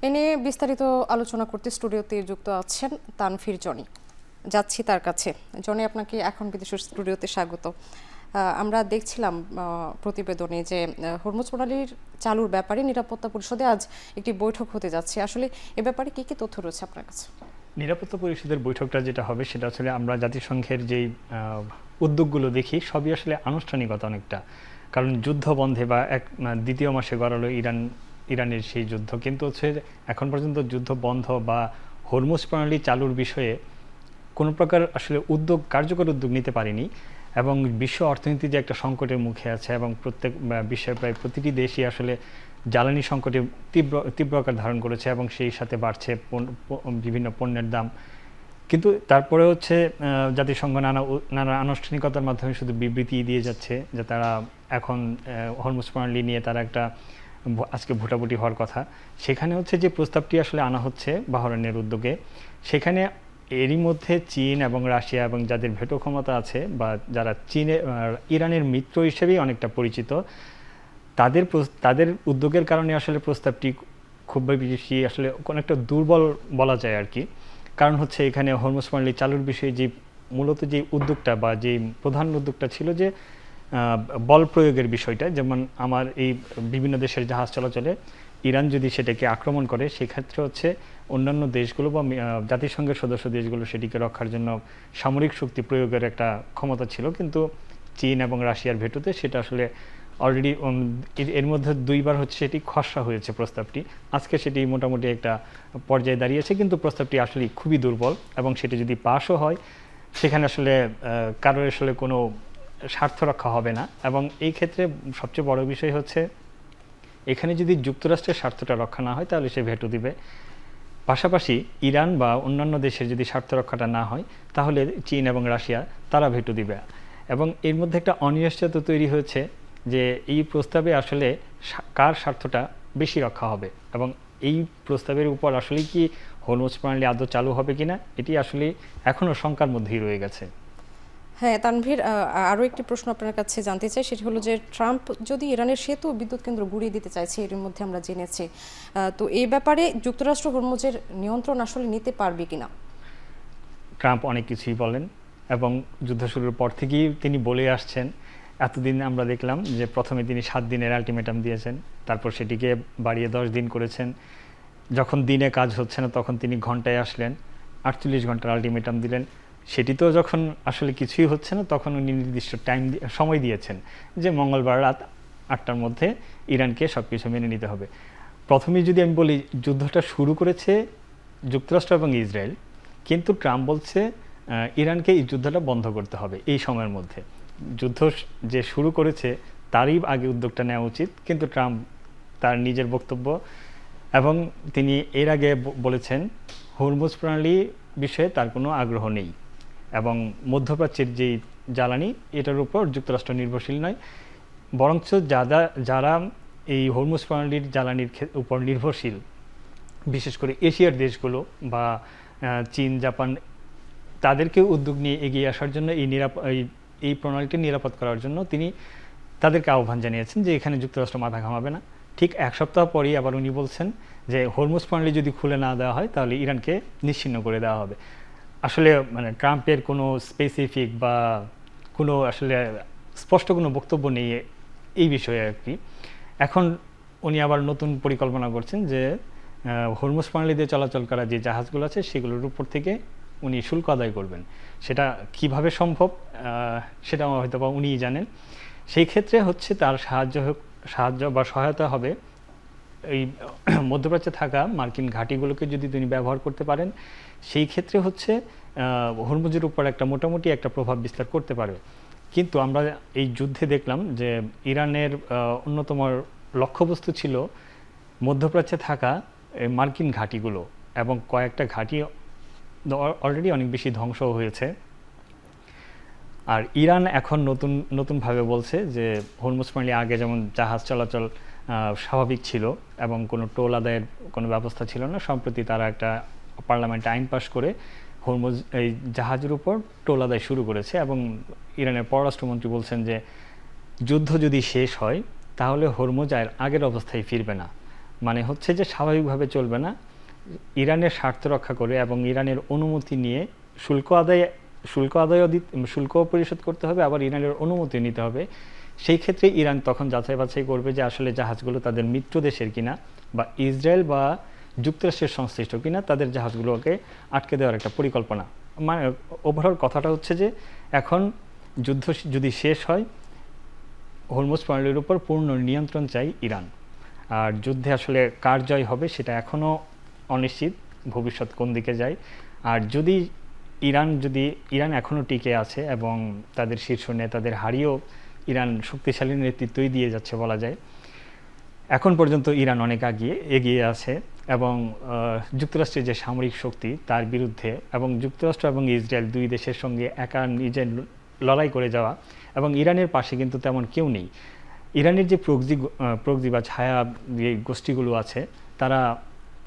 এ নিয়ে বিস্তারিত আলোচনা করতে স্টুডিওতে যুক্ত আছেন তানভীর জনি। যাচ্ছি তার কাছে। জনি, আপনাকে এখন বিদেশের স্টুডিওতে স্বাগত। আমরা দেখছিলাম প্রতিবেদনে যে হরমুজ প্রণালীর চালুর ব্যাপারে নিরাপত্তা পরিষদে আজ একটি বৈঠক হতে যাচ্ছে। আসলে এ ব্যাপারে কি কি তথ্য রয়েছে আপনার কাছে? নিরাপত্তা পরিষদের বৈঠকটা যেটা হবে সেটা আসলে আমরা জাতিসংঘের যেই উদ্যোগগুলো দেখি সবই আসলে আনুষ্ঠানিকতা অনেকটা। কারণ যুদ্ধ বন্ধে বা দ্বিতীয় মাসে গড়ালো ইরানের সেই যুদ্ধ, কিন্তু হচ্ছে এখন পর্যন্ত যুদ্ধ বন্ধ বা হরমুজ প্রণালী চালুর বিষয়ে কোনো প্রকার আসলে কার্যকর উদ্যোগ নিতে পারেনি। এবং বিশ্ব অর্থনীতি যে একটা সংকটের মুখে আছে এবং বিশ্বের প্রায় প্রতিটি দেশই আসলে জ্বালানি সংকটে তীব্র আকার ধারণ করেছে এবং সেই সাথে বাড়ছে বিভিন্ন পণ্যের দাম। কিন্তু তারপরে হচ্ছে জাতিসংঘ নানা আনুষ্ঠানিকতার মাধ্যমে শুধু বিবৃতি দিয়ে যাচ্ছে যে তারা এখন হরমুজ প্রণালী নিয়ে তারা একটা আজকে ভোটাভুটি হওয়ার কথা। সেখানে হচ্ছে যে প্রস্তাবটি আসলে আনা হচ্ছে বাহরাইনের উদ্যোগে, সেখানে এরই মধ্যে চীন এবং রাশিয়া এবং যাদের ভেটো ক্ষমতা আছে বা যারা ইরানের মিত্র হিসেবেই অনেকটা পরিচিত, তাদের উদ্যোগের কারণে আসলে প্রস্তাবটি খুব বেশি আসলে অনেকটা দুর্বল বলা যায় আর কি। কারণ হচ্ছে এখানে হরমুজ প্রণালী চালুর বিষয়ে যে মূলত যে উদ্যোগটা বা যে প্রধান উদ্যোগটা ছিল যে বল প্রয়োগের বিষয়টা, যেমন আমার এই বিভিন্ন দেশের জাহাজ চলাচলে ইরান যদি সেটাকে আক্রমণ করে সেক্ষেত্রে হচ্ছে অন্যান্য দেশগুলো বা জাতিসংঘের সদস্য দেশগুলো সেটিকে রক্ষার জন্য সামরিক শক্তি প্রয়োগের একটা ক্ষমতা ছিল। কিন্তু চীন এবং রাশিয়ার ভেটোতে সেটা আসলে অলরেডি এর মধ্যে দুইবার হচ্ছে সেটি খসড়া হয়েছে প্রস্তাবটি। আজকে সেটি মোটামুটি একটা পর্যায়ে দাঁড়িয়েছে, কিন্তু প্রস্তাবটি আসলে খুবই দুর্বল এবং সেটি যদি পাসও হয় সেখানে আসলে কারোর আসলে কোনো স্বার্থ রক্ষা হবে না। এবং এই ক্ষেত্রে সবচেয়ে বড় বিষয় হচ্ছে এখানে যদি যুক্তরাষ্ট্রের স্বার্থটা রক্ষা না হয় তাহলে সে ভেটো দিবে। পাশাপাশি ইরান বা অন্যান্য দেশের যদি স্বার্থ রক্ষাটা না হয় তাহলে চীন এবং রাশিয়া তারা ভেটো দিবে। এবং এর মধ্যে একটা অনিশ্চয়তা তৈরি হয়েছে যে এই প্রস্তাবে আসলে কার স্বার্থটা বেশি রক্ষা হবে এবং এই প্রস্তাবের উপর আসলে কি হরমুজ প্রণালী আদৌ চালু হবে কিনা এটি আসলে এখনও শঙ্কার মধ্যেই রয়ে গেছে। হ্যাঁ তানভীর, আরও একটি প্রশ্ন আপনার কাছে জানতে চাই, সেটি হলো যে ট্রাম্প যদি ইরানের সেতু বিদ্যুৎ কেন্দ্র গুঁড়িয়ে দিতে চাইছে, এর মধ্যে আমরা জেনেছি, তো এই ব্যাপারে যুক্তরাষ্ট্র হরমুজের নিয়ন্ত্রণ আসলে নিতে পারবে কিনা? ট্রাম্প অনেক কিছুই বলেন এবং যুদ্ধ শুরুর পর থেকেই তিনি বলে আসছেন। এতদিন আমরা দেখলাম যে প্রথমে তিনি 7 দিনের আলটিমেটাম দিয়েছেন, তারপর সেটিকে বাড়িয়ে 10 দিন করেছেন। যখন দিনে কাজ হচ্ছে না তখন তিনি ঘন্টায় আসলেন, 48 ঘন্টার আলটিমেটাম দিলেন। সেটিতেও যখন আসলে কিছুই হচ্ছে না তখন উনি নির্দিষ্ট সময় দিয়েছেন যে মঙ্গলবার রাত 8টার মধ্যে ইরানকে সব কিছু মেনে নিতে হবে। প্রথমেই যদি আমি বলি যুদ্ধটা শুরু করেছে যুক্তরাষ্ট্র এবং ইসরায়েল, কিন্তু ট্রাম্প বলছে ইরানকে এই যুদ্ধটা বন্ধ করতে হবে এই সময়ের মধ্যে। যুদ্ধ যে শুরু করেছে তারই আগে উদ্যোগটা নেওয়া উচিত, কিন্তু ট্রাম্প তার নিজের বক্তব্য এবং তিনি এর আগে বলেছেন হরমুজ প্রণালী বিষয়ে তার কোনো আগ্রহ নেই এবং মধ্যপ্রাচ্যের যেই জ্বালানি এটার উপর যুক্তরাষ্ট্র নির্ভরশীল নয়, বরঞ্চ যারা এই হরমুজ প্রণালীর জ্বালানির উপর নির্ভরশীল, বিশেষ করে এশিয়ার দেশগুলো বা চীন জাপান, তাদেরকে উদ্যোগ নিয়ে এগিয়ে আসার জন্য এই প্রণালীটি নিরাপদ করার জন্য তিনি তাদেরকে আহ্বান জানিয়েছেন যে এখানে যুক্তরাষ্ট্র মাথা ঘামাবে না। ঠিক 1 সপ্তাহ পরেই আবার উনি বলছেন যে হরমুজ প্রণালী যদি খুলে না দেওয়া হয় তাহলে ইরানকে নিশ্চিহ্ন করে দেওয়া হবে। আসলে মানে ট্রাম্পের কোনো স্পেসিফিক বা কোনো আসলে স্পষ্ট কোনো বক্তব্য নেই এই বিষয়ে আর কি। এখন উনি আবার নতুন পরিকল্পনা করছেন যে হরমুজ প্রণালী দিয়ে চলাচল করা যে জাহাজগুলো আছে সেগুলোর উপর থেকে উনি শুল্ক আদায় করবেন। সেটা কিভাবে সম্ভব সেটা হয়তো বা উনিই জানেন। সেই ক্ষেত্রে হচ্ছে তার সাহায্য বা সহায়তা হবে এই মধ্যপ্রাচ্যে থাকা মার্কিন ঘাঁটিগুলোকে যদি তিনি ব্যবহার করতে পারেন, সেই ক্ষেত্রে হচ্ছে হরমুজের উপর একটা মোটামুটি একটা প্রভাব বিস্তার করতে পারবে। কিন্তু আমরা এই যুদ্ধে দেখলাম যে ইরানের অন্যতম লক্ষ্যবস্তু ছিল মধ্যপ্রাচ্যে থাকা মার্কিন ঘাঁটিগুলো এবং কয়েকটা ঘাঁটি অলরেডি অনেক বেশি ধ্বংস হয়েছে। আর ইরান এখন নতুনভাবে বলছে যে হরমুজ প্রণালী আগে যেমন জাহাজ চলাচল স্বাভাবিক ছিল এবং কোনো টোল আদায়ের কোনো ব্যবস্থা ছিল না, সম্প্রতি তারা একটা পার্লামেন্টে আইন পাশ করে হরমুজ এই জাহাজের উপর টোল আদায় শুরু করেছে। এবং ইরানের পররাষ্ট্রমন্ত্রী বলছেন যে যুদ্ধ যদি শেষ হয় তাহলে হরমুজ আর আগের অবস্থায় ফিরবে না, মানে হচ্ছে যে স্বাভাবিকভাবে চলবে না, ইরানের স্বার্থ রক্ষা করে এবং ইরানের অনুমতি নিয়ে শুল্ক পরিশোধ করতে হবে, আবার ইরানের অনুমতি নিতে হবে। সেই ক্ষেত্রে ইরান তখন যাচাই বাছাই করবে যে আসলে জাহাজগুলো তাদের মিত্র দেশের কিনা বা ইসরায়েল বা যুক্তরাষ্ট্রের সংশ্লিষ্ট কিনা, তাদের জাহাজগুলোকে আটকে দেওয়ার একটা পরিকল্পনা। মানে ওভারঅল কথাটা হচ্ছে যে এখন যুদ্ধ যদি শেষ হয়, হরমুজ প্রণালীর উপর পূর্ণ নিয়ন্ত্রণ চাই ইরান। আর যুদ্ধে আসলে কার জয় হবে সেটা এখনও অনিশ্চিত, ভবিষ্যৎ কোন দিকে যায়। আর যদি ইরান এখনও টিকে আছে এবং তাদের শীর্ষ নেতাদের হারিয়েও ইরান শক্তিশালী নেতৃত্বই দিয়ে যাচ্ছে বলা যায়। এখন পর্যন্ত ইরান অনেক এগিয়ে আছে এবং যুক্তরাষ্ট্রের যে সামরিক শক্তি তার বিরুদ্ধে, এবং যুক্তরাষ্ট্র এবং ইসরায়েল দুই দেশের সঙ্গে একা নিজের লড়াই করে যাওয়া, এবং ইরানের পাশে কিন্তু তেমন কেউ নেই। ইরানের যে প্রক্সি বা ছায়া যে গোষ্ঠীগুলো আছে,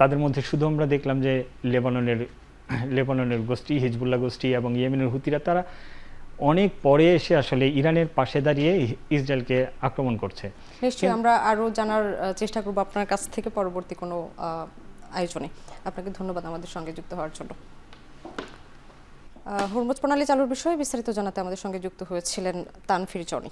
তাদের মধ্যে শুধু আমরা দেখলাম যে লেবাননের গোষ্ঠী, হিজবুল্লাহ গোষ্ঠী এবং ইয়েমেনের হুতিরা, তারা অনেক পরে এসে আসলে ইরানের পাশে দাঁড়িয়ে ইসরায়েলকে আক্রমণ করছে। নিশ্চয়ই আমরা আরও জানার চেষ্টা করব আপনার কাছ থেকে পরবর্তী কোনো আয়োজনে। আপনাকে ধন্যবাদ আমাদের সঙ্গে যুক্ত হওয়ার জন্য। হরমুজ প্রণালী চালুর বিষয়ে বিস্তারিত জানাতে আমাদের সঙ্গে যুক্ত হয়েছিলেন তানভীর জনি।